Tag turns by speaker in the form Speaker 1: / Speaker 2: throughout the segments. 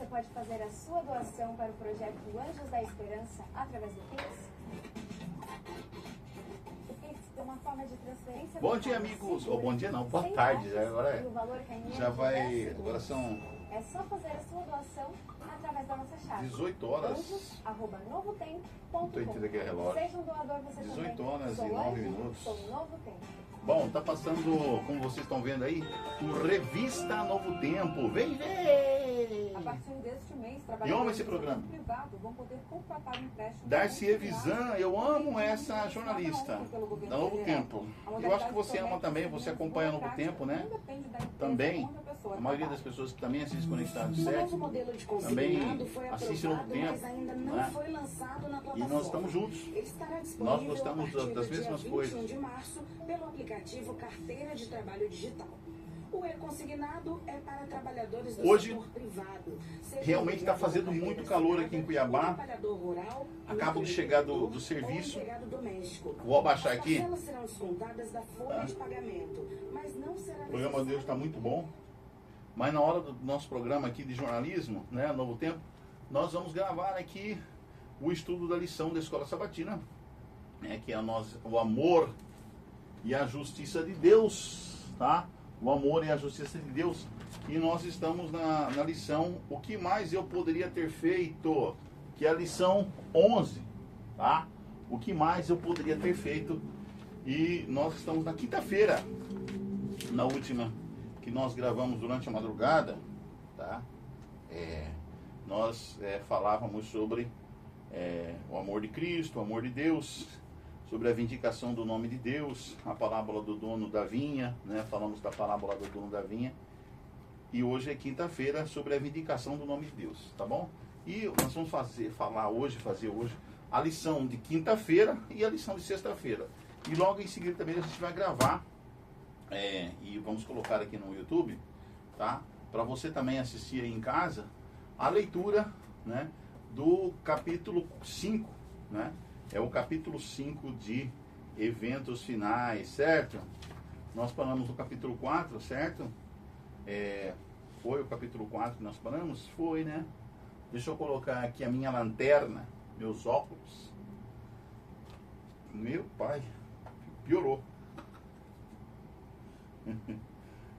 Speaker 1: pode fazer a sua doação para o projeto Anjos da Esperança através do Pix. O Pix é uma forma de transferência.
Speaker 2: Bom dia, amigos. Ou bom dia não, boa tarde. Agora já vai. Agora são.
Speaker 1: É só fazer a sua doação através da nossa chave.
Speaker 2: 18 horas.
Speaker 1: Anjos@novotempo.com.
Speaker 2: Não tô entendendo aqui o relógio.
Speaker 1: Seja um doador você
Speaker 2: 18
Speaker 1: também.
Speaker 2: horas
Speaker 1: Sou
Speaker 2: e 9
Speaker 1: Anjo,
Speaker 2: minutos.
Speaker 1: Sou Novo Tempo.
Speaker 2: Bom, tá passando, como vocês estão vendo aí, o Revista Novo Tempo. Vem ver!
Speaker 3: A partir deste mês,
Speaker 2: E amo esse programa.
Speaker 3: privado vão poder contratar empréstimo.
Speaker 2: Darcy Evisan, eu amo essa jornalista da Novo Tempo. Eu acho que você ama também, você acompanha Novo Tempo, né? Também, a maioria das pessoas que também assistem Conectado 7 também assiste Novo Tempo, né? E nós estamos juntos. Nós gostamos das mesmas coisas.
Speaker 4: De março, pelo aplicativo Carteira de Trabalho Digital. O e-consignado é para trabalhadores do
Speaker 2: Hoje,
Speaker 4: setor privado.
Speaker 2: realmente está fazendo muito calor aqui em Cuiabá. Acabo de chegar do serviço. Vou abaixar aqui. O programa de hoje está muito bom. Mas na hora do nosso programa aqui de jornalismo, né, Novo Tempo, nós vamos gravar aqui o estudo da lição da Escola Sabatina, né, que é o amor e a justiça de Deus, tá? O amor e a justiça de Deus. E nós estamos na lição O que mais eu poderia ter feito, que é a lição 11, tá? O que mais eu poderia ter feito. E nós estamos na quinta-feira, na última que nós gravamos durante a madrugada, tá? Nós falávamos sobre o amor de Cristo, o amor de Deus, sobre a vindicação do nome de Deus, a parábola do dono da vinha, né? Falamos da parábola do dono da vinha. E hoje é quinta-feira sobre a vindicação do nome de Deus, tá bom? E nós vamos fazer hoje a lição de quinta-feira e a lição de sexta-feira. E logo em seguida também a gente vai gravar, e vamos colocar aqui no YouTube, tá? Para você também assistir aí em casa, a leitura, né, do capítulo 5, né? É o capítulo 5 de eventos finais, certo? Nós paramos no capítulo 4, certo? Foi o capítulo 4 que nós paramos? Foi, né? Deixa eu colocar aqui a minha lanterna, meus óculos. Meu pai, piorou.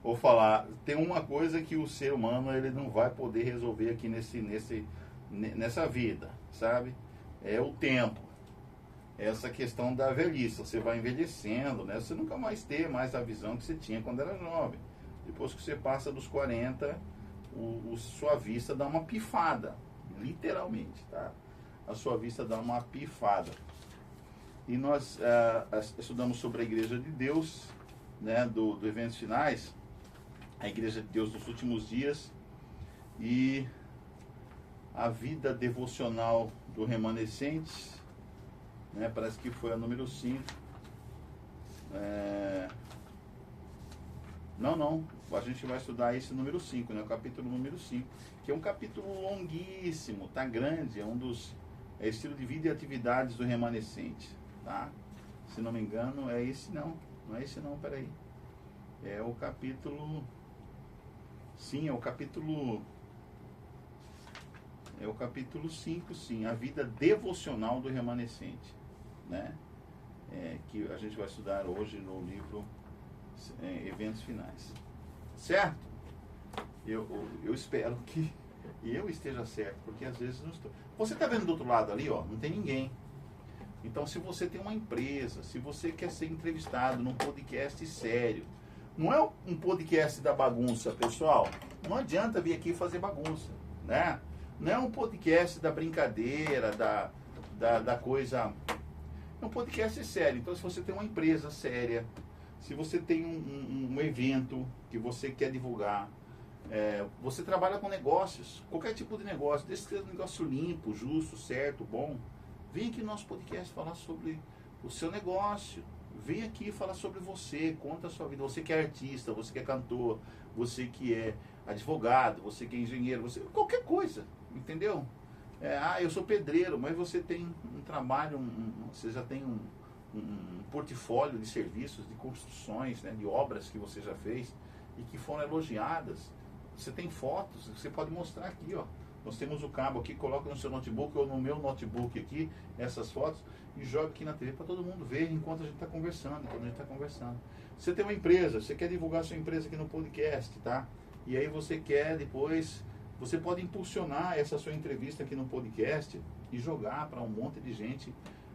Speaker 2: Vou falar, tem uma coisa que o ser humano ele não vai poder resolver aqui nessa vida, sabe? É o tempo. Essa questão da velhice, você vai envelhecendo, né? Você nunca mais ter mais a visão que você tinha quando era jovem. Depois que você passa dos 40, sua vista dá uma pifada, literalmente, tá? A sua vista dá uma pifada. E nós estudamos sobre a Igreja de Deus, né? Do Eventos Finais, a Igreja de Deus dos Últimos Dias e a vida devocional do Remanescente, né? Parece que foi a número 5. Não, a gente vai estudar esse número 5, né? O capítulo número 5, que é um capítulo longuíssimo, tá grande, é um dos estilo de vida e atividades do Remanescente, tá? Se não me engano, é esse não é esse não, peraí. É o capítulo, sim, é o capítulo 5, sim, a vida devocional do Remanescente, né? Que a gente vai estudar hoje no livro Eventos Finais, certo? Eu espero que eu esteja certo, porque às vezes não estou. Você está vendo do outro lado ali, ó, não tem ninguém. Então, se você tem uma empresa, se você quer ser entrevistado num podcast sério, não é um podcast da bagunça, pessoal. Não adianta vir aqui fazer bagunça, né? Não é um podcast da brincadeira, da coisa. É um podcast sério. Então, se você tem uma empresa séria, se você tem um evento que você quer divulgar, você trabalha com negócios, qualquer tipo de negócio, desde que seja um negócio limpo, justo, certo, bom, vem aqui no nosso podcast falar sobre o seu negócio. Vem aqui falar sobre você, conta a sua vida. Você que é artista, você que é cantor, você que é advogado, você que é engenheiro, qualquer coisa, entendeu? Eu sou pedreiro, mas você tem um trabalho, você já tem um portfólio de serviços, de construções, né, de obras que você já fez e que foram elogiadas. Você tem fotos, você pode mostrar aqui, ó. Nós temos o cabo aqui, coloca no seu notebook ou no meu notebook aqui, essas fotos, e joga aqui na TV para todo mundo ver enquanto a gente está conversando, Você tem uma empresa, você quer divulgar sua empresa aqui no podcast, tá? E aí você quer depois, você pode impulsionar essa sua entrevista aqui no podcast e jogar para um monte de gente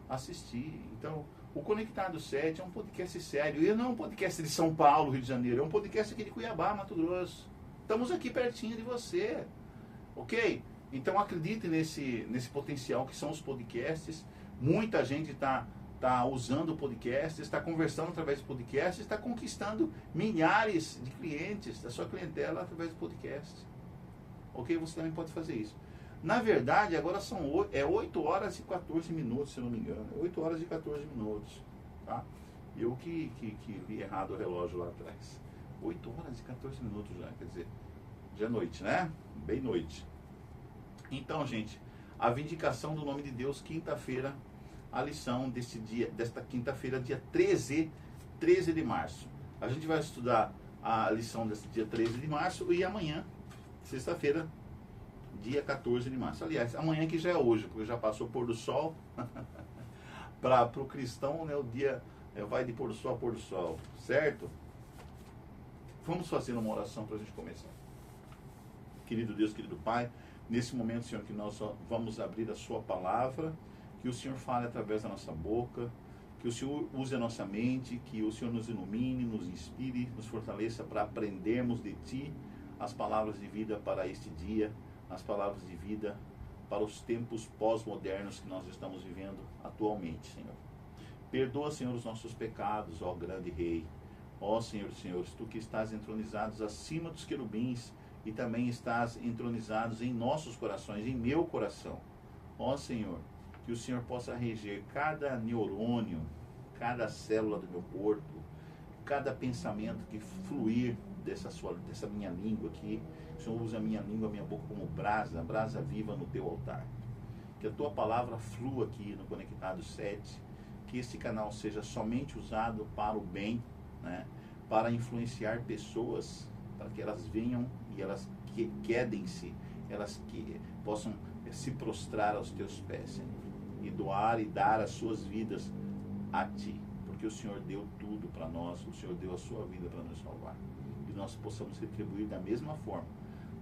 Speaker 2: assistir. Então, o Conectado 7 é um podcast sério. E não é um podcast de São Paulo, Rio de Janeiro. É um podcast aqui de Cuiabá, Mato Grosso. Estamos aqui pertinho de você. Ok? Então acredite nesse potencial que são os podcasts. Muita gente está usando o podcast, está conversando através do podcast, está conquistando milhares de clientes da sua clientela através do podcast. Ok? Você também pode fazer isso. Na verdade, agora são 8 horas e 14 minutos, se eu não me engano. 8 horas e 14 minutos. Tá? Eu que li errado o relógio lá atrás. 8 horas e 14 minutos já, quer dizer, já é noite, né? Bem noite. Então, gente, a vindicação do nome de Deus, quinta-feira, a lição desta quinta-feira, dia 13 de março. A gente vai estudar a lição desse dia 13 de março e amanhã, sexta-feira, dia 14 de março. Aliás, amanhã que já é hoje, porque já passou o pôr do sol. Para o cristão, né, o dia vai de pôr do sol a pôr do sol, certo? Vamos fazer uma oração para a gente começar. Querido Deus, querido Pai, nesse momento, Senhor, que nós vamos abrir a Sua palavra, que o Senhor fale através da nossa boca, que o Senhor use a nossa mente, que o Senhor nos ilumine, nos inspire, nos fortaleça para aprendermos de Ti as palavras de vida para este dia, as palavras de vida para os tempos pós-modernos que nós estamos vivendo atualmente, Senhor. Perdoa, Senhor, os nossos pecados, ó grande Rei. Ó Senhor, Tu que estás entronizados acima dos querubins e também estás entronizados em nossos corações, em meu coração. Ó Senhor, que o Senhor possa reger cada neurônio, cada célula do meu corpo, cada pensamento que fluir dessa minha língua aqui. O Senhor usa a minha língua, a minha boca como brasa viva no Teu altar. Que a Tua palavra flua aqui no Conectado 7, que esse canal seja somente usado para o bem, né? Para influenciar pessoas, para que elas venham e elas quedem-se, elas que possam se prostrar aos Teus pés, Senhor, e doar e dar as suas vidas a Ti, porque o Senhor deu tudo para nós, o Senhor deu a Sua vida para nos salvar, e nós possamos retribuir da mesma forma,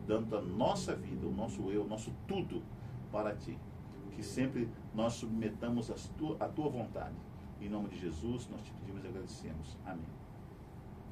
Speaker 2: dando a nossa vida, o nosso eu, o nosso tudo para Ti, que sempre nós submetamos a Tua vontade. Em nome de Jesus, nós Te pedimos e agradecemos. Amém.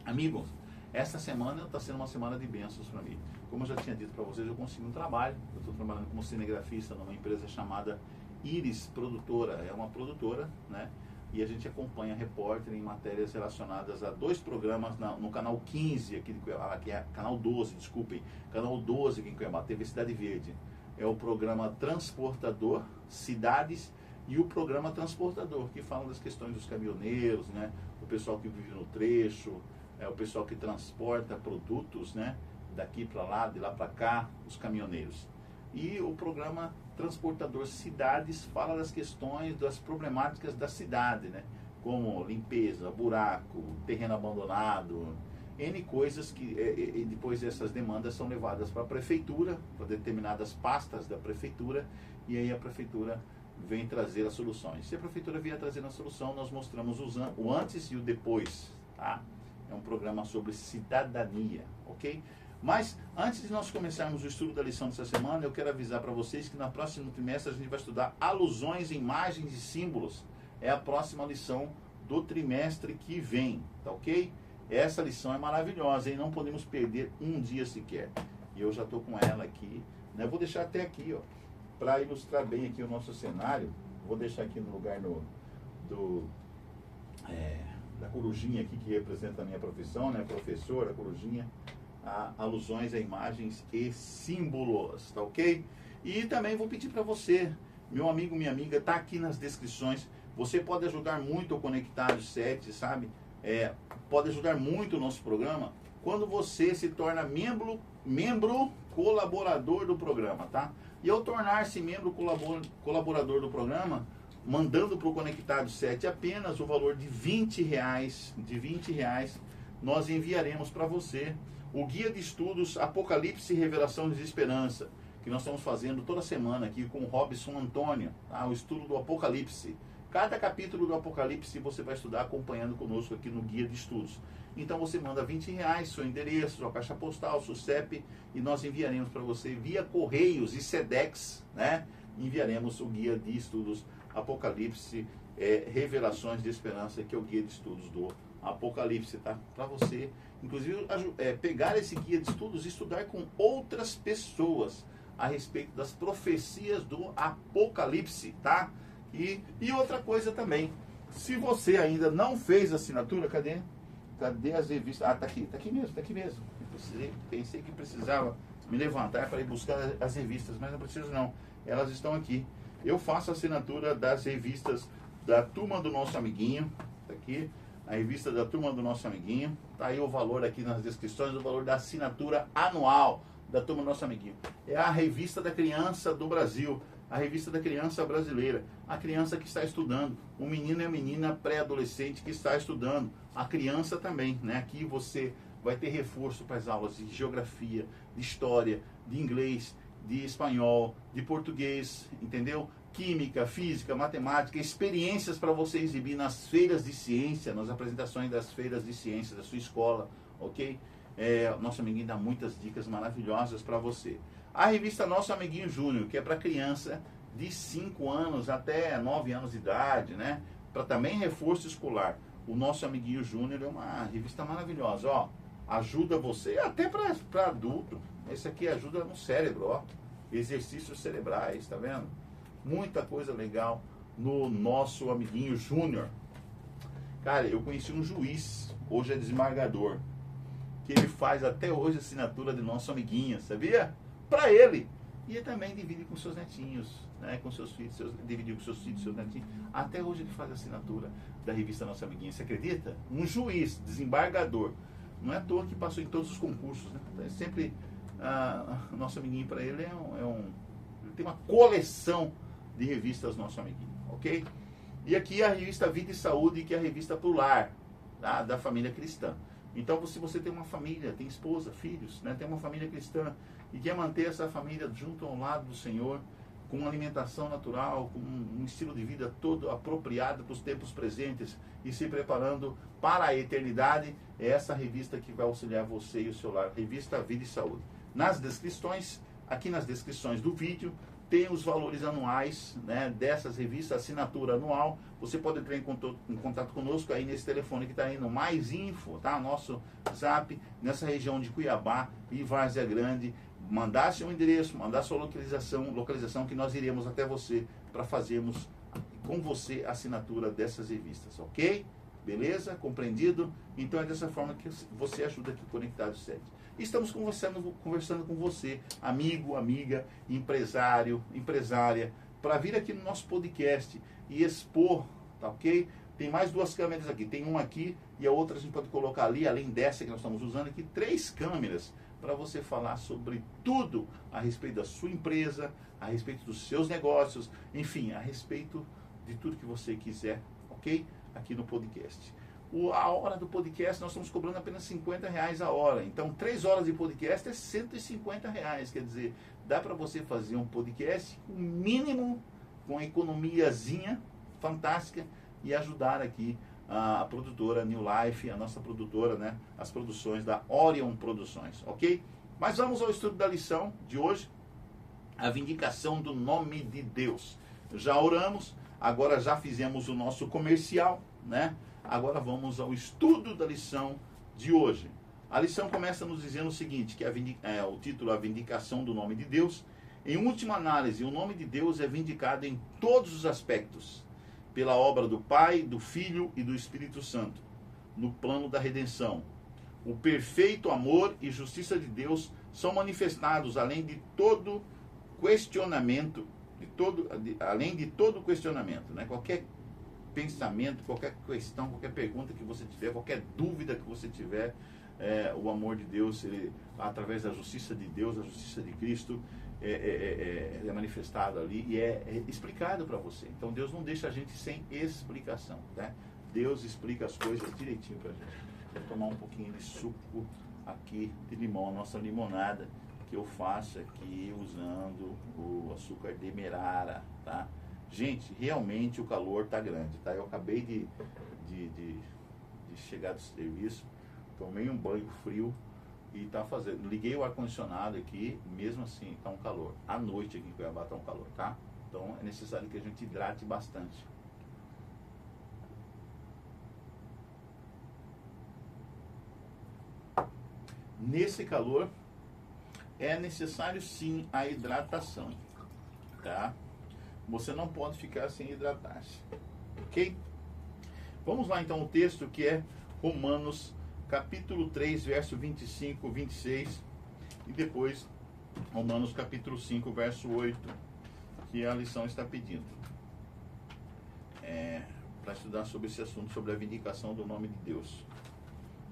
Speaker 2: Amigos, essa semana está sendo uma semana de bênçãos para mim. Como eu já tinha dito para vocês, eu consegui um trabalho. Eu estou trabalhando como cinegrafista numa empresa chamada Iris Produtora. É uma produtora, né? E a gente acompanha repórter em matérias relacionadas a 2 programas no canal 15 aqui de Cuiabá, que é canal 12, desculpem, canal 12 aqui em Cuiabá, TV Cidade Verde. É o programa Transportador Cidades e o programa Transportador, que falam das questões dos caminhoneiros, né? O pessoal que vive no trecho, o pessoal que transporta produtos, né? Daqui para lá, de lá para cá, os caminhoneiros. E o programa Transportador Cidades fala das questões, das problemáticas da cidade, né? Como limpeza, buraco, terreno abandonado, N coisas que e depois essas demandas são levadas para a prefeitura, para determinadas pastas da prefeitura, e aí a prefeitura vem trazer as soluções. Se a prefeitura vier trazer a solução, nós mostramos o antes e o depois, tá? É um programa sobre cidadania, ok? Mas, antes de nós começarmos o estudo da lição dessa semana, eu quero avisar para vocês que no próximo trimestre a gente vai estudar alusões, imagens e símbolos. É a próxima lição do trimestre que vem, tá ok? Essa lição é maravilhosa, e não podemos perder um dia sequer. E eu já estou com ela aqui, né? Vou deixar até aqui, ó, para ilustrar bem aqui o nosso cenário. Vou deixar aqui no lugar da corujinha aqui, que representa a minha profissão, né? Professora, corujinha. Alusões a imagens e símbolos, tá ok? E também vou pedir para você, meu amigo, minha amiga, tá aqui nas descrições. Você pode ajudar muito o Conectado 7, sabe? Pode ajudar muito o nosso programa quando você se torna membro colaborador do programa, tá? E ao tornar-se membro colaborador do programa, mandando para o Conectado 7 apenas o valor de R$20, nós enviaremos para você o Guia de Estudos Apocalipse, Revelação e Esperança, que nós estamos fazendo toda semana aqui com o Robson Antônio, tá? O estudo do Apocalipse. Cada capítulo do Apocalipse você vai estudar acompanhando conosco aqui no guia de estudos. Então você manda R$20, seu endereço, sua caixa postal, seu CEP, e nós enviaremos para você via Correios e Sedex, né? Enviaremos o guia de estudos Apocalipse, Revelações de Esperança, que é o guia de estudos do Apocalipse, tá? Para você, inclusive, pegar esse guia de estudos e estudar com outras pessoas a respeito das profecias do Apocalipse, tá? E outra coisa também, se você ainda não fez assinatura, cadê as revistas? Ah, tá aqui mesmo. Pensei que precisava me levantar para ir buscar as revistas, mas não preciso não, elas estão aqui. Eu faço a assinatura das revistas da Turma do Nosso Amiguinho, tá aqui, a revista da Turma do Nosso Amiguinho, tá aí o valor aqui nas descrições, o valor da assinatura anual da Turma do Nosso Amiguinho. É a revista da criança do Brasil, a revista da criança brasileira, a criança que está estudando, o menino e a menina pré-adolescente que está estudando, a criança também, né? Aqui você vai ter reforço para as aulas de geografia, de história, de inglês, de espanhol, de português, entendeu? Química, física, matemática, experiências para você exibir nas feiras de ciência, nas apresentações das feiras de ciência da sua escola, ok? Nosso amiguinho dá muitas dicas maravilhosas para você. A revista Nosso Amiguinho Júnior, que é para criança de 5 anos até 9 anos de idade, né? Para também reforço escolar. O Nosso Amiguinho Júnior é uma revista maravilhosa, ó. Ajuda você, até para adulto. Esse aqui ajuda no cérebro, ó. Exercícios cerebrais, tá vendo? Muita coisa legal no Nosso Amiguinho Júnior. Cara, eu conheci um juiz, hoje é desembargador, que ele faz até hoje assinatura de Nosso Amiguinho, sabia? Para ele. E ele também divide com seus netinhos, né? Com seus filhos, dividiu com seus filhos, seus netinhos. Até hoje ele faz a assinatura da revista Nosso Amiguinho. Você acredita? Um juiz, desembargador. Não é à toa que passou em todos os concursos, né? Então, sempre, Nosso Amiguinho para ele ele tem uma coleção de revistas Nosso Amiguinho, ok? E aqui a revista Vida e Saúde, que é a revista pro lar, tá? Da família cristã. Então, se você tem uma família, tem esposa, filhos, né? Tem uma família cristã e quer manter essa família junto ao lado do Senhor, com uma alimentação natural, com um estilo de vida todo apropriado para os tempos presentes e se preparando para a eternidade, é essa revista que vai auxiliar você e o seu lar, revista Vida e Saúde. Nas descrições, aqui nas descrições do vídeo, tem os valores anuais, né, dessas revistas, assinatura anual. Você pode entrar em contato conosco aí nesse telefone que está aí no Mais Info, tá? Nosso zap, nessa região de Cuiabá e Várzea Grande. Mandar seu endereço, mandar sua localização que nós iremos até você para fazermos com você a assinatura dessas revistas, ok? Beleza? Compreendido? Então é dessa forma que você ajuda aqui Conectado 7. Estamos conversando com você, amigo, amiga, empresário, empresária, para vir aqui no nosso podcast e expor, tá ok? Tem mais 2 câmeras aqui, tem uma aqui e a outra a gente pode colocar ali, além dessa que nós estamos usando aqui, 3 câmeras para você falar sobre tudo a respeito da sua empresa, a respeito dos seus negócios, enfim, a respeito de tudo que você quiser, ok? Aqui no podcast. A hora do podcast nós estamos cobrando apenas R$50 a hora. Então 3 horas de podcast é R$150. Quer dizer, dá para você fazer um podcast com mínimo, com economiazinha fantástica e ajudar aqui a produtora New Life, a nossa produtora, né? As produções da Orion Produções, ok? Mas vamos ao estudo da lição de hoje, a vindicação do nome de Deus. Já oramos, agora já fizemos o nosso comercial, né? Agora vamos ao estudo da lição de hoje. A lição começa nos dizendo o seguinte, que o título é a vindicação do nome de Deus. Em última análise, o nome de Deus é vindicado em todos os aspectos, pela obra do Pai, do Filho e do Espírito Santo, no plano da redenção. O perfeito amor e justiça de Deus são manifestados além de todo questionamento, além de todo questionamento, né? Qualquer pensamento, qualquer questão, qualquer pergunta que você tiver, qualquer dúvida que você tiver, o amor de Deus, ele, através da justiça de Deus, a justiça de Cristo, é manifestado ali e é explicado para você. Então Deus não deixa a gente sem explicação, né? Deus explica as coisas direitinho para a gente. Vou tomar um pouquinho de suco aqui de limão, a nossa limonada, que eu faço aqui usando o açúcar demerara, tá? Gente, realmente o calor tá grande, tá? Eu acabei de chegar do serviço, tomei um banho frio e tá fazendo. Liguei o ar-condicionado aqui, mesmo assim tá um calor. À noite aqui em Cuiabá tá um calor, tá? Então é necessário que a gente hidrate bastante. Nesse calor é necessário sim a hidratação, tá? Você não pode ficar sem hidratar-se, ok? Vamos lá então o texto que é Romanos capítulo 3, verso 25, 26 e depois Romanos capítulo 5, verso 8, que a lição está pedindo. Para estudar sobre esse assunto, sobre a vindicação do nome de Deus.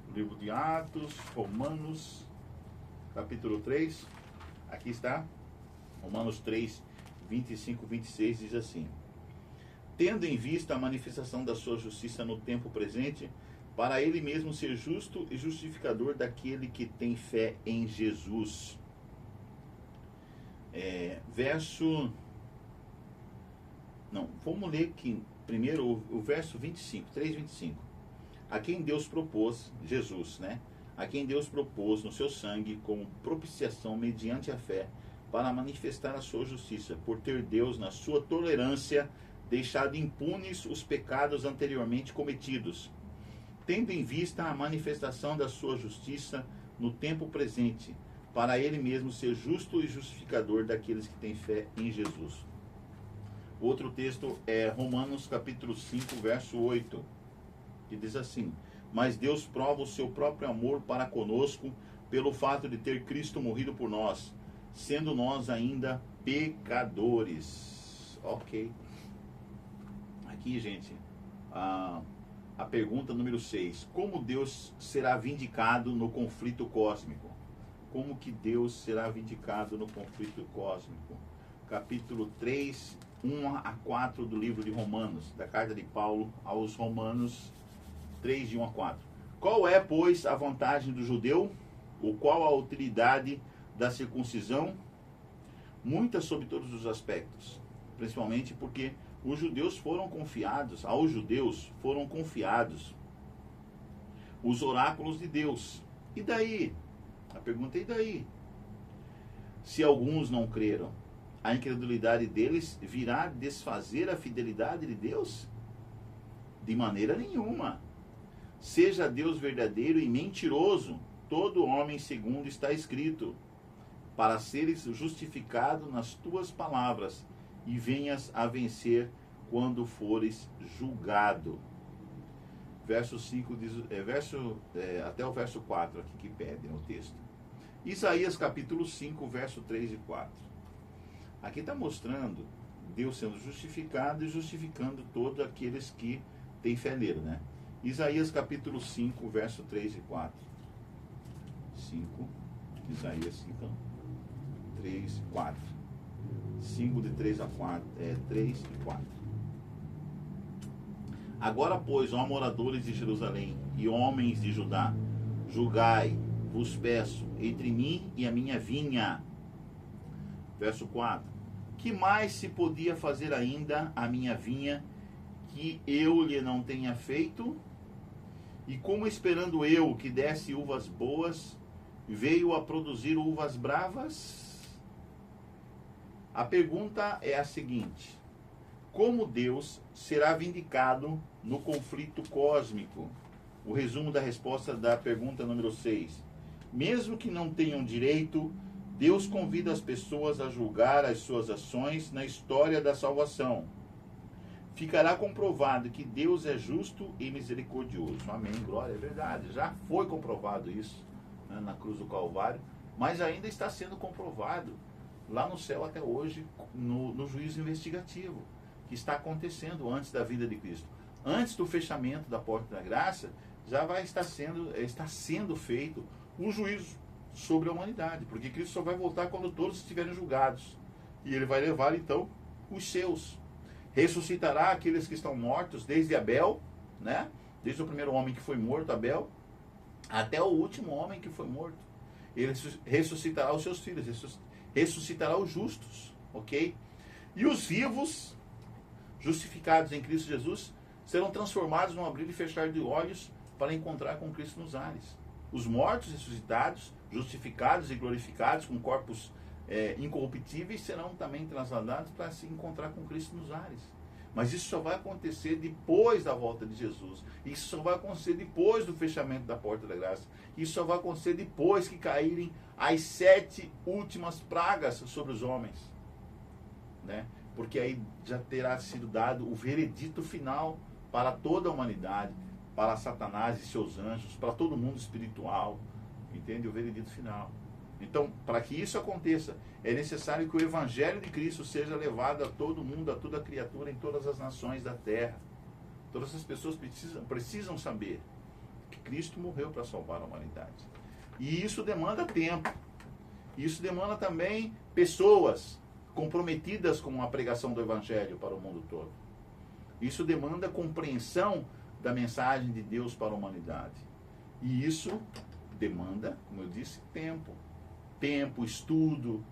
Speaker 2: O livro de Atos, Romanos capítulo 3, aqui está, Romanos 3, 25, 26 diz assim: tendo em vista a manifestação da sua justiça no tempo presente, para ele mesmo ser justo e justificador daquele que tem fé em Jesus. Vamos ler aqui primeiro o verso 25, 3, 25. A quem Deus propôs, Jesus, né? A quem Deus propôs no seu sangue como propiciação mediante a fé, para manifestar a sua justiça, por ter Deus, na sua tolerância, deixado impunes os pecados anteriormente cometidos, tendo em vista a manifestação da sua justiça no tempo presente, para ele mesmo ser justo e justificador daqueles que têm fé em Jesus. Outro texto é Romanos capítulo 5, verso 8, que diz assim: mas Deus prova o seu próprio amor para conosco, pelo fato de ter Cristo morrido por nós, sendo nós ainda pecadores. Ok. Aqui, gente, a pergunta número 6. Como Deus será vindicado no conflito cósmico? Como que Deus será vindicado no conflito cósmico? Capítulo 3, 1 a 4 do livro de Romanos, da carta de Paulo aos Romanos 3, de 1 a 4. Qual é, pois, a vantagem do judeu? Ou qual a utilidade da circuncisão? Muita sobre todos os aspectos, principalmente porque aos judeus foram confiados os oráculos de Deus. E daí? A pergunta é: e daí? Se alguns não creram, a incredulidade deles virá desfazer a fidelidade de Deus? De maneira nenhuma. Seja Deus verdadeiro e mentiroso, todo homem segundo está escrito, para seres justificado nas tuas palavras, e venhas a vencer quando fores julgado. Verso 5 diz, até o verso 4 aqui que pede no texto. Isaías capítulo 5, verso 3 e 4. Aqui está mostrando Deus sendo justificado e justificando todos aqueles que têm fé nele, né? Isaías capítulo 5, verso 3 e 4. 5, Isaías 5, 3 e 4. 5 de 3 a 4, 3 e 4. Agora, pois, ó moradores de Jerusalém e homens de Judá, julgai, vos peço, entre mim e a minha vinha. Verso 4. Que mais se podia fazer ainda a minha vinha, que eu lhe não tenha feito? E como esperando eu que desse uvas boas, veio a produzir uvas bravas? A pergunta é a seguinte: como Deus será vindicado no conflito cósmico? O resumo da resposta da pergunta número 6. Mesmo que não tenham direito, Deus convida as pessoas a julgar as suas ações na história da salvação. Ficará comprovado que Deus é justo e misericordioso. Amém, glória, é verdade. Já foi comprovado isso, né, na cruz do Calvário, mas ainda está sendo comprovado lá no céu até hoje, no juízo investigativo, que está acontecendo antes da vinda de Cristo. Antes do fechamento da porta da graça, já está sendo feito o juízo sobre a humanidade, porque Cristo só vai voltar quando todos estiverem julgados. E ele vai levar, então, os seus. Ressuscitará aqueles que estão mortos, desde Abel, né? Desde o primeiro homem que foi morto, Abel, até o último homem que foi morto. Ele ressuscitará os seus filhos, ressuscitará os justos, ok? E os vivos, justificados em Cristo Jesus, serão transformados num abrir e fechar de olhos para encontrar com Cristo nos ares. Os mortos ressuscitados, justificados e glorificados com corpos incorruptíveis, serão também trasladados para se encontrar com Cristo nos ares. Mas isso só vai acontecer depois da volta de Jesus. Isso só vai acontecer depois do fechamento da porta da graça. Isso só vai acontecer depois que caírem as 7 últimas pragas sobre os homens. Né? Porque aí já terá sido dado o veredito final para toda a humanidade, para Satanás e seus anjos, para todo mundo espiritual. Entende? O veredito final. Então, para que isso aconteça, é necessário que o Evangelho de Cristo seja levado a todo mundo, a toda criatura, em todas as nações da terra. Todas as pessoas precisam saber que Cristo morreu para salvar a humanidade. E isso demanda tempo. Isso demanda também pessoas comprometidas com a pregação do Evangelho para o mundo todo. Isso demanda compreensão da mensagem de Deus para a humanidade. E isso demanda, como eu disse, tempo. Tempo, estudo,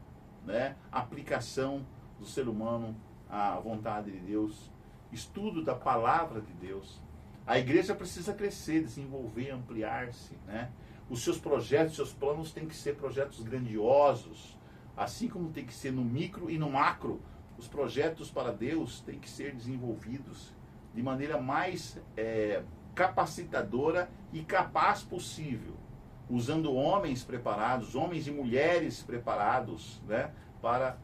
Speaker 2: né? Aplicação do ser humano à vontade de Deus, estudo da palavra de Deus. A igreja precisa crescer, desenvolver, ampliar-se, né? Os seus projetos, seus planos têm que ser projetos grandiosos, assim como tem que ser no micro e no macro. Os projetos para Deus têm que ser desenvolvidos de maneira mais capacitadora e capaz possível, usando homens preparados, homens e mulheres preparados, né, para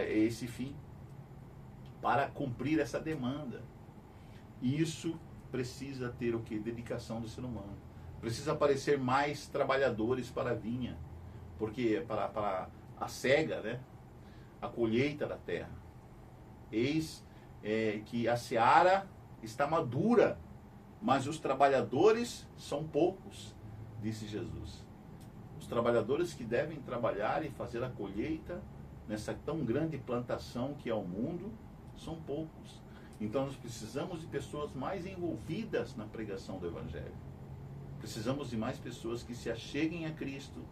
Speaker 2: esse fim, para cumprir essa demanda. E isso precisa ter o quê? Dedicação do ser humano. Precisa aparecer mais trabalhadores para a vinha, porque para a cega, né, a colheita da terra. Eis que a seara está madura, mas os trabalhadores são poucos, disse Jesus. Os trabalhadores que devem trabalhar e fazer a colheita nessa tão grande plantação que é o mundo são poucos. Então nós precisamos de pessoas mais envolvidas na pregação do Evangelho. Precisamos de mais pessoas que se acheguem a Cristo,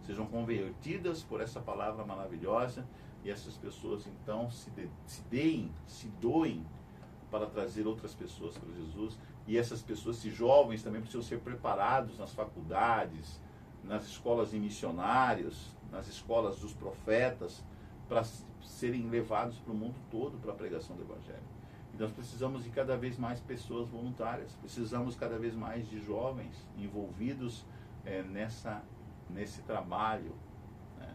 Speaker 2: sejam convertidas por essa palavra maravilhosa, e essas pessoas então se doem para trazer outras pessoas para Jesus. E essas pessoas, esses jovens, também precisam ser preparados nas faculdades, nas escolas de missionários, nas escolas dos profetas, para serem levados para o mundo todo para a pregação do Evangelho. E nós precisamos de cada vez mais pessoas voluntárias, precisamos cada vez mais de jovens envolvidos nesse trabalho. Né?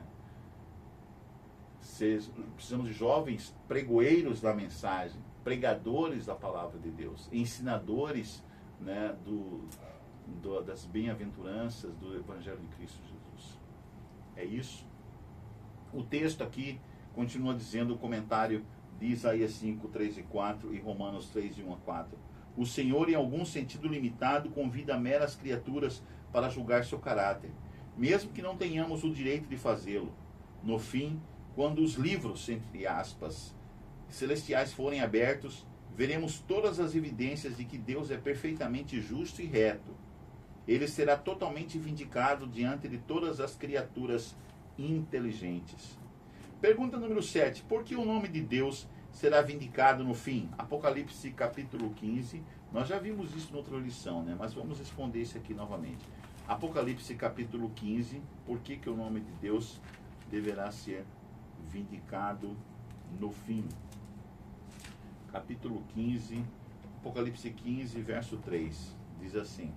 Speaker 2: Precisamos de jovens pregoeiros da mensagem, pregadores da palavra de Deus, ensinadores, né, das bem-aventuranças do Evangelho de Cristo Jesus. É isso. O texto aqui continua dizendo o comentário de Isaías 5, 3 e 4 e Romanos 3, de 1 a 4. O Senhor, em algum sentido limitado, convida meras criaturas para julgar seu caráter, mesmo que não tenhamos o direito de fazê-lo. No fim, quando os livros, entre aspas, celestiais forem abertos, veremos todas as evidências de que Deus é perfeitamente justo e reto. Ele será totalmente vindicado diante de todas as criaturas inteligentes. Pergunta número 7. Por que o nome de Deus será vindicado no fim? Apocalipse capítulo 15. Nós já vimos isso em outra lição, né? Mas vamos responder isso aqui novamente. Apocalipse capítulo 15. Por que o nome de Deus deverá ser vindicado no fim? Capítulo 15, Apocalipse 15, verso 3. Diz assim: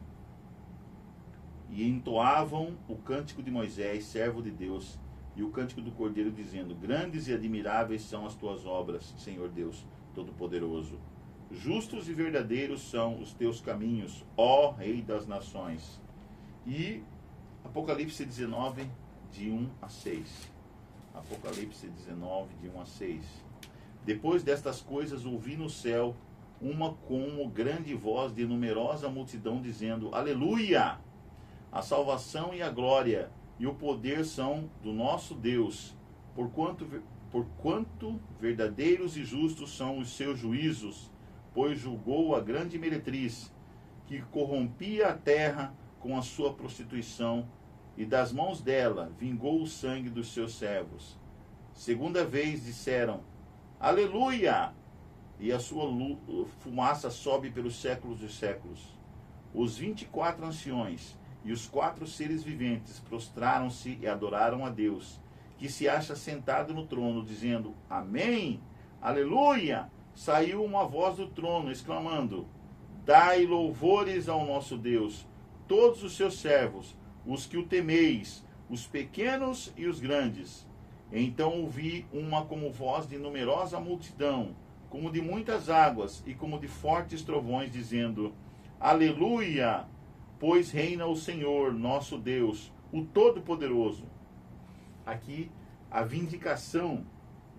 Speaker 2: E entoavam o cântico de Moisés, servo de Deus, e o cântico do Cordeiro, dizendo: Grandes e admiráveis são as tuas obras, Senhor Deus Todo-Poderoso. Justos e verdadeiros são os teus caminhos, ó Rei das Nações. E Apocalipse 19, de 1 a 6. Apocalipse 19, de 1 a 6. Depois destas coisas ouvi no céu uma como grande voz de numerosa multidão dizendo: Aleluia! A salvação e a glória e o poder são do nosso Deus, porquanto verdadeiros e justos são os seus juízos, pois julgou a grande meretriz, que corrompia a terra com a sua prostituição, e das mãos dela vingou o sangue dos seus servos. Segunda vez disseram, aleluia! E a sua fumaça sobe pelos séculos dos séculos. Os 24 anciões e os 4 seres viventes prostraram-se e adoraram a Deus, que se acha sentado no trono, dizendo, amém, aleluia! Saiu uma voz do trono, exclamando, dai louvores ao nosso Deus, todos os seus servos, os que o temeis, os pequenos e os grandes. Então ouvi uma como voz de numerosa multidão, como de muitas águas e como de fortes trovões, dizendo, aleluia! Pois reina o Senhor, nosso Deus, o Todo-Poderoso. Aqui, a vindicação,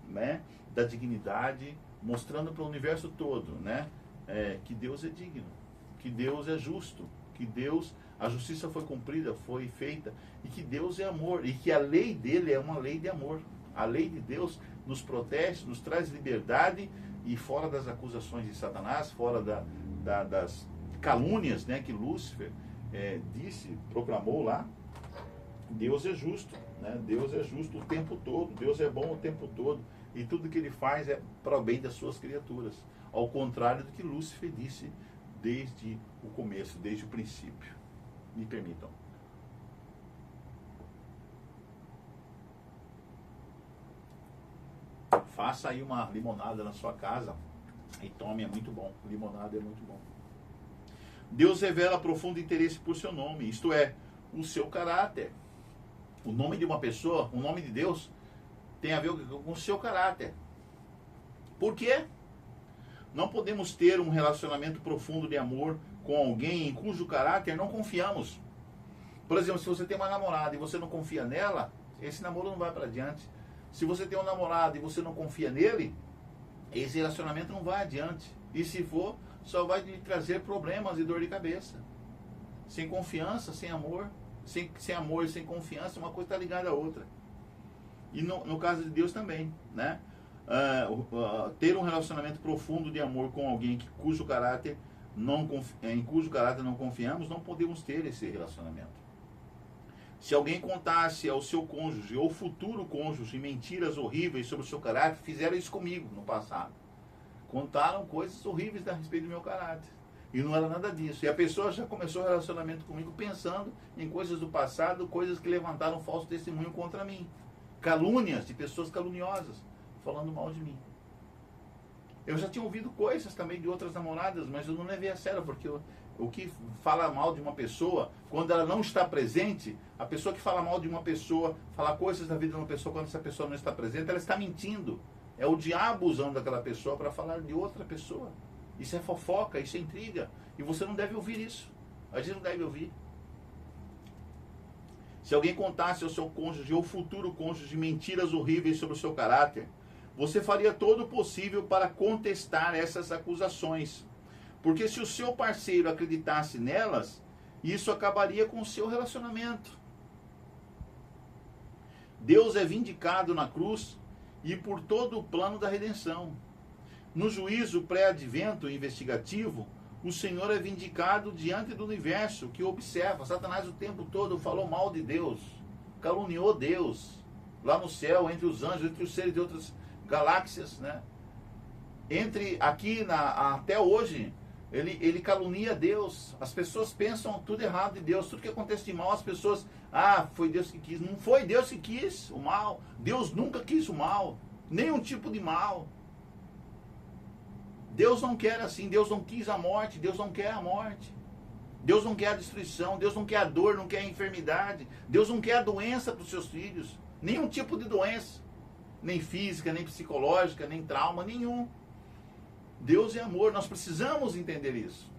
Speaker 2: né, da dignidade, mostrando para o universo todo, né, que Deus é digno, que Deus é justo, que Deus, a justiça foi cumprida, foi feita, e que Deus é amor, e que a lei dele é uma lei de amor. A lei de Deus nos protege, nos traz liberdade, e fora das acusações de Satanás, fora das calúnias, né, que Lúcifer proclamou lá, Deus é justo, né? Deus é justo o tempo todo, Deus é bom o tempo todo, e tudo que ele faz é para o bem das suas criaturas, ao contrário do que Lúcifer disse desde o começo, desde o princípio. Me permitam. Faça aí uma limonada na sua casa e tome, é muito bom. Limonada é muito bom. Deus revela profundo interesse por seu nome, isto é, o seu caráter. O nome de uma pessoa, o nome de Deus, tem a ver com o seu caráter. Por quê? Não podemos ter um relacionamento profundo de amor com alguém em cujo caráter não confiamos. Por exemplo, se você tem uma namorada e você não confia nela, esse namoro não vai para adiante. Se você tem um namorado e você não confia nele, esse relacionamento não vai adiante. E se for, só vai lhe trazer problemas e dor de cabeça. Sem confiança, sem amor. Sem amor e sem confiança, uma coisa está ligada à outra. E no caso de Deus também, né? Ter um relacionamento profundo de amor com alguém em cujo caráter não confiamos, não podemos ter esse relacionamento. Se alguém contasse ao seu cônjuge ou futuro cônjuge mentiras horríveis sobre o seu caráter, fizeram isso comigo no passado. Contaram coisas horríveis a respeito do meu caráter. E não era nada disso. E a pessoa já começou o relacionamento comigo pensando em coisas do passado, coisas que levantaram falso testemunho contra mim. Calúnias de pessoas caluniosas, falando mal de mim. Eu já tinha ouvido coisas também de outras namoradas, mas eu não levei a sério, porque o que fala mal de uma pessoa, quando ela não está presente, a pessoa que fala mal de uma pessoa, fala coisas da vida de uma pessoa, quando essa pessoa não está presente, ela está mentindo. É o diabo usando aquela pessoa para falar de outra pessoa. Isso é fofoca, isso é intriga. E você não deve ouvir isso. A gente não deve ouvir. Se alguém contasse ao seu cônjuge ou futuro cônjuge mentiras horríveis sobre o seu caráter, você faria todo o possível para contestar essas acusações. Porque se o seu parceiro acreditasse nelas, isso acabaria com o seu relacionamento. Deus é vindicado na cruz e por todo o plano da redenção. No juízo pré-advento investigativo, o Senhor é vindicado diante do universo que observa. Satanás o tempo todo falou mal de Deus, caluniou Deus, lá no céu, entre os anjos, entre os seres de outras galáxias, né? Até hoje, ele calunia Deus. As pessoas pensam tudo errado de Deus, tudo que acontece de mal, as pessoas, foi Deus que quis. Não foi Deus que quis o mal. Deus nunca quis o mal, nenhum tipo de mal. Deus não quer assim, Deus não quis a morte, Deus não quer a morte. Deus não quer a destruição, Deus não quer a dor, não quer a enfermidade. Deus não quer a doença para os seus filhos, nenhum tipo de doença, nem física, nem psicológica, nem trauma, nenhum. Deus é amor, nós precisamos entender isso.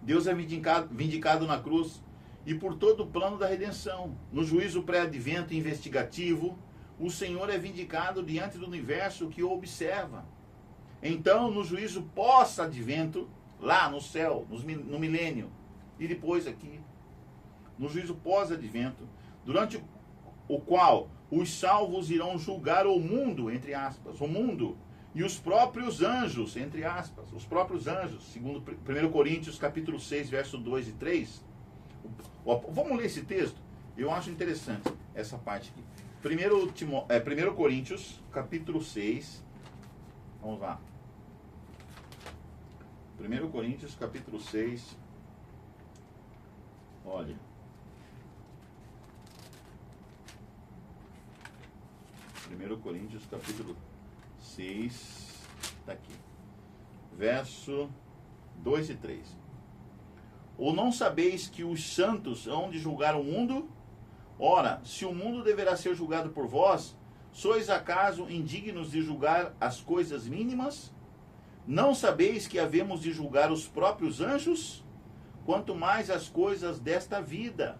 Speaker 2: Deus é vindicado na cruz e por todo o plano da redenção. No juízo pré-advento investigativo, o Senhor é vindicado diante do universo que o observa. Então, no juízo pós-advento, lá no céu, no milênio, e depois aqui, no juízo pós-advento, durante o qual os salvos irão julgar o mundo, entre aspas, o mundo, e os próprios anjos, entre aspas, os próprios anjos, segundo 1 Coríntios capítulo 6, verso 2 e 3, Vamos ler esse texto? Eu acho interessante essa parte aqui. 1 Coríntios, capítulo 6. Vamos lá. 1 Coríntios, capítulo 6. Olha. 1 Coríntios, capítulo 6. Está aqui. Verso 2 e 3. Ou não sabeis que os santos hão de julgar o mundo? Ora, se o mundo deverá ser julgado por vós, sois acaso indignos de julgar as coisas mínimas? Não sabeis que havemos de julgar os próprios anjos? Quanto mais as coisas desta vida.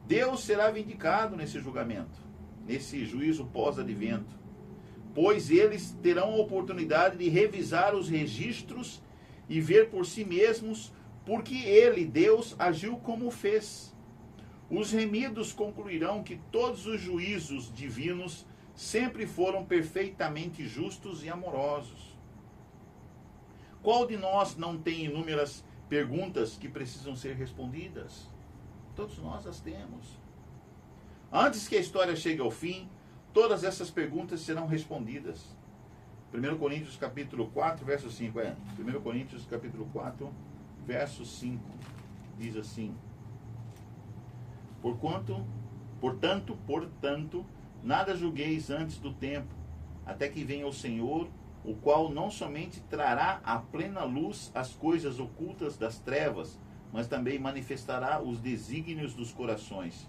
Speaker 2: Deus será vindicado nesse julgamento, nesse juízo pós-advento, pois eles terão a oportunidade de revisar os registros e ver por si mesmos, porque ele, Deus, agiu como fez. Os remidos concluirão que todos os juízos divinos sempre foram perfeitamente justos e amorosos. Qual de nós não tem inúmeras perguntas que precisam ser respondidas? Todos nós as temos. Antes que a história chegue ao fim, todas essas perguntas serão respondidas. 1 Coríntios capítulo 4, verso 5. 1 Coríntios capítulo 4, verso 5. Diz assim: Portanto, nada julgueis antes do tempo, até que venha o Senhor, o qual não somente trará à plena luz as coisas ocultas das trevas, mas também manifestará os desígnios dos corações.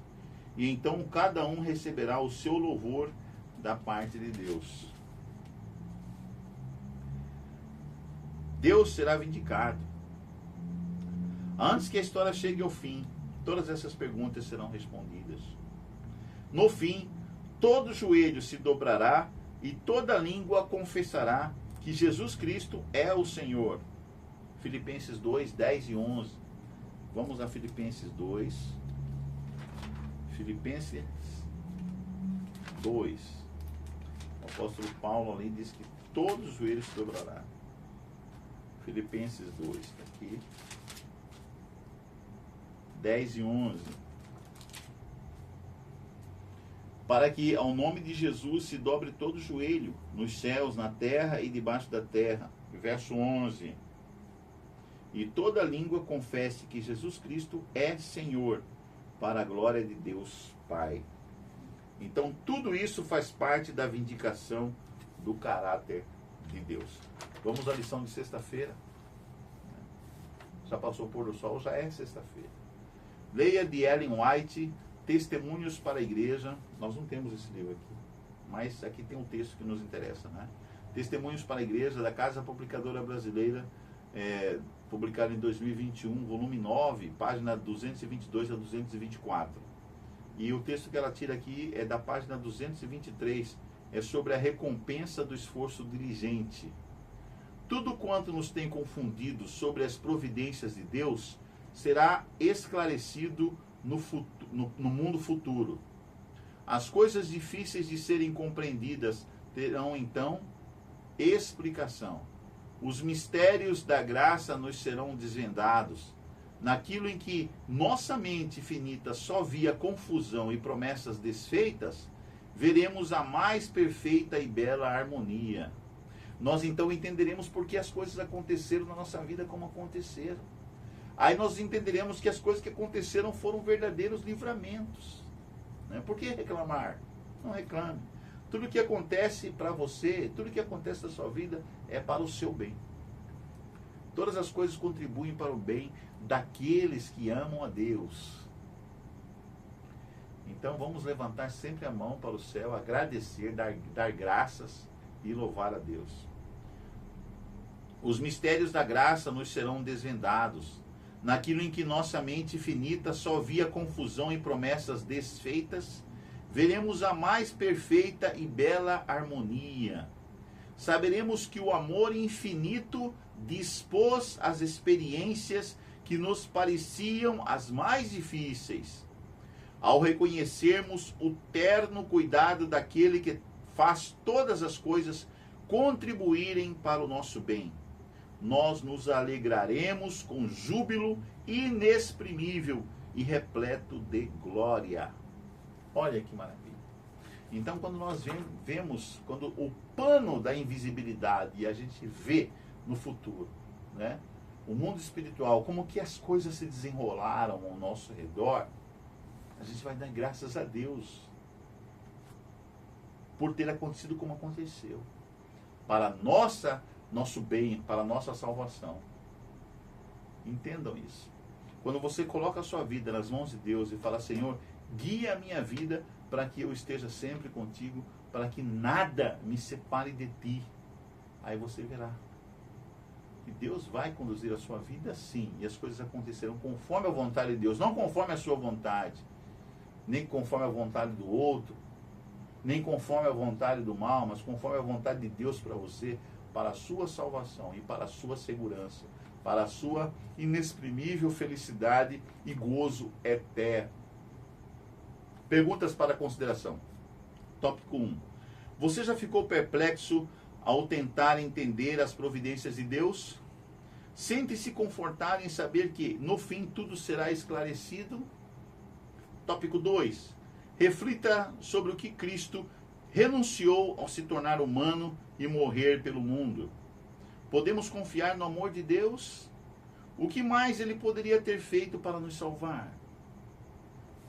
Speaker 2: E então cada um receberá o seu louvor da parte de Deus. Deus será vindicado. Antes que a história chegue ao fim, todas essas perguntas serão respondidas. No fim, todo joelho se dobrará e toda língua confessará que Jesus Cristo é o Senhor. Filipenses 2, 10 e 11. Vamos a Filipenses 2. Filipenses 2. O apóstolo Paulo ali diz que todo joelho se dobrará. Filipenses 2, está aqui. 10 e 11. Para que ao nome de Jesus se dobre todo joelho, nos céus, na terra e debaixo da terra. Verso 11. E toda língua confesse que Jesus Cristo é Senhor, para a glória de Deus Pai. Então, tudo isso faz parte da vindicação do caráter de Deus. Vamos à lição de sexta-feira. Já passou o pôr do sol, já é sexta-feira. Leia de Ellen White, Testemunhos para a Igreja. Nós não temos esse livro aqui, mas aqui tem um texto que nos interessa, né? Testemunhos para a Igreja, da Casa Publicadora Brasileira, publicado em 2021, volume 9, página 222 a 224. E o texto que ela tira aqui é da página 223, é sobre a recompensa do esforço diligente. Tudo quanto nos tem confundido sobre as providências de Deus será esclarecido no mundo futuro. As coisas difíceis de serem compreendidas terão então explicação. Os mistérios da graça nos serão desvendados. Naquilo em que nossa mente finita só via confusão e promessas desfeitas, veremos a mais perfeita e bela harmonia. Nós então entenderemos por que as coisas aconteceram na nossa vida como aconteceram. Aí nós entenderemos que as coisas que aconteceram foram verdadeiros livramentos. Né? Por que reclamar? Não reclame. Tudo que acontece para você, tudo que acontece na sua vida é para o seu bem. Todas as coisas contribuem para o bem daqueles que amam a Deus. Então vamos levantar sempre a mão para o céu, agradecer, dar graças e louvar a Deus. Os mistérios da graça nos serão desvendados. Naquilo em que nossa mente finita só via confusão e promessas desfeitas, veremos a mais perfeita e bela harmonia. Saberemos que o amor infinito dispôs as experiências que nos pareciam as mais difíceis. Ao reconhecermos o terno cuidado daquele que faz todas as coisas contribuírem para o nosso bem. nós nos alegraremos com júbilo inexprimível e repleto de glória. Olha que maravilha. Então, quando nós vemos, quando o pano da invisibilidade, e a gente vê no futuro, né, o mundo espiritual, como que as coisas se desenrolaram ao nosso redor, a gente vai dar graças a Deus por ter acontecido como aconteceu, para nosso bem, para a nossa salvação. Entendam isso. Quando você coloca a sua vida nas mãos de Deus e fala, Senhor, guia a minha vida para que eu esteja sempre contigo, para que nada me separe de ti, aí você verá que Deus vai conduzir a sua vida sim, e as coisas acontecerão conforme a vontade de Deus, não conforme a sua vontade, nem conforme a vontade do outro, nem conforme a vontade do mal, mas conforme a vontade de Deus para você, para a sua salvação e para a sua segurança, para a sua inexprimível felicidade e gozo eterno. Perguntas para consideração. Tópico 1. Você já ficou perplexo ao tentar entender as providências de Deus? Sente-se confortável em saber que, no fim, tudo será esclarecido? Tópico 2. Reflita sobre o que Cristo renunciou ao se tornar humano e morrer pelo mundo. Podemos confiar no amor de Deus? O que mais ele poderia ter feito para nos salvar?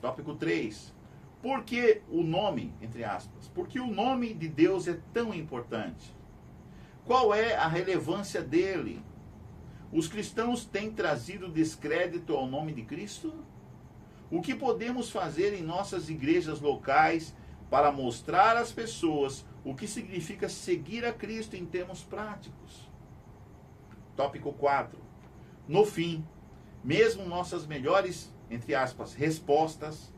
Speaker 2: Tópico 3. Por que o nome, entre aspas, por que o nome de Deus é tão importante? Qual é a relevância dele? Os cristãos têm trazido descrédito ao nome de Cristo? O que podemos fazer em nossas igrejas locais para mostrar às pessoas o que significa seguir a Cristo em termos práticos? Tópico 4. No fim, mesmo nossas melhores, entre aspas, respostas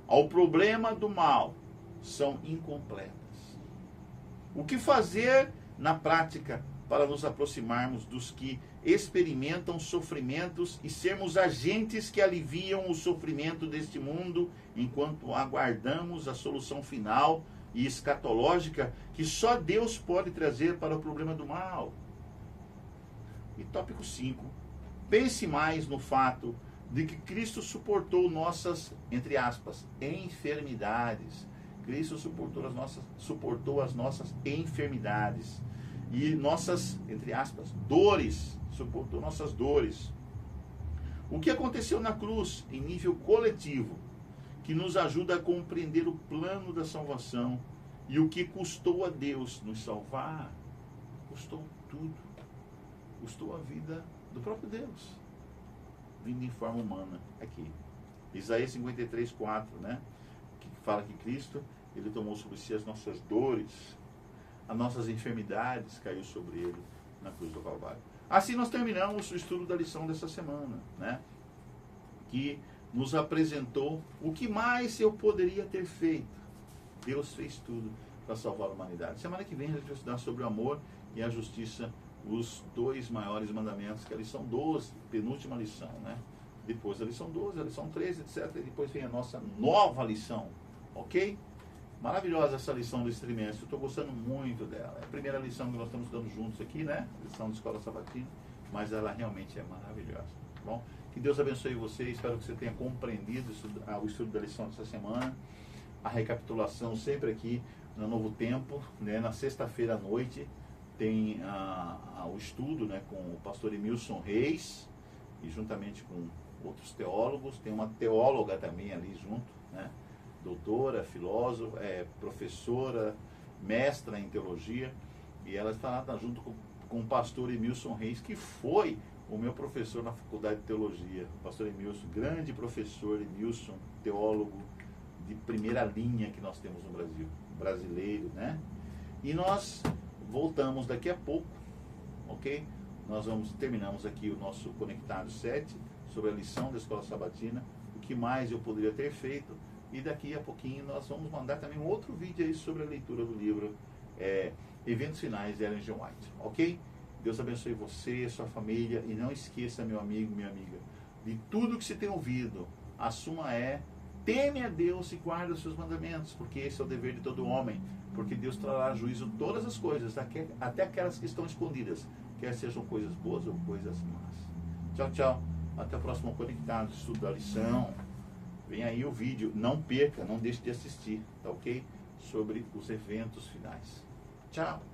Speaker 2: ao problema do mal são incompletas. O que fazer na prática para nos aproximarmos dos que experimentam sofrimentos e sermos agentes que aliviam o sofrimento deste mundo enquanto aguardamos a solução final e escatológica que só Deus pode trazer para o problema do mal? E tópico 5. Pense mais no fato de que Cristo suportou nossas, entre aspas, enfermidades. Cristo suportou as nossas enfermidades. E nossas, entre aspas, dores. Suportou nossas dores. O que aconteceu na cruz, em nível coletivo, que nos ajuda a compreender o plano da salvação e o que custou a Deus nos salvar? Custou tudo. Custou a vida do próprio Deus, vindo em forma humana aqui. Isaías 53, 4, né? Que fala que Cristo, ele tomou sobre si as nossas dores, as nossas enfermidades caiu sobre ele na cruz do Calvário. Assim nós terminamos o estudo da lição dessa semana, né? Que nos apresentou o que mais eu poderia ter feito. Deus fez tudo para salvar a humanidade. Semana que vem a gente vai estudar sobre o amor e a justiça, os dois maiores mandamentos, que é a lição 12, penúltima lição, né? Depois da lição 12, a lição 13, etc. E depois vem a nossa nova lição, ok? Maravilhosa essa lição desse trimestre, eu estou gostando muito dela. É a primeira lição que nós estamos dando juntos aqui, né? Lição de Escola Sabatina, mas ela realmente é maravilhosa, tá bom? Que Deus abençoe você, espero que você tenha compreendido o estudo da lição dessa semana. A recapitulação sempre aqui no Novo Tempo, né? Na sexta-feira à noite tem o estudo, né, com o pastor Emilson Reis, e juntamente com outros teólogos, tem uma teóloga também ali junto, né? Doutora, filósofa, professora, mestra em teologia, e ela está lá junto com o pastor Emilson Reis, que foi o meu professor na faculdade de teologia. O pastor Emilson, grande professor Emilson, teólogo de primeira linha que nós temos no Brasil, brasileiro, né? E nós voltamos daqui a pouco, ok? Terminamos aqui o nosso Conectado 7, sobre a lição da Escola Sabatina, o que mais eu poderia ter feito, e daqui a pouquinho nós vamos mandar também um outro vídeo aí sobre a leitura do livro Eventos Finais de Ellen G. White, ok? Deus abençoe você, sua família, e não esqueça, meu amigo, minha amiga, de tudo que você tem ouvido, a suma teme a Deus e guarda os seus mandamentos, porque esse é o dever de todo homem, porque Deus trará a juízo todas as coisas, até aquelas que estão escondidas, quer sejam coisas boas ou coisas más. Tchau, tchau. Até o próximo Conectado, estudo da lição. Vem aí o vídeo, não perca, não deixe de assistir, tá ok? Sobre os eventos finais. Tchau.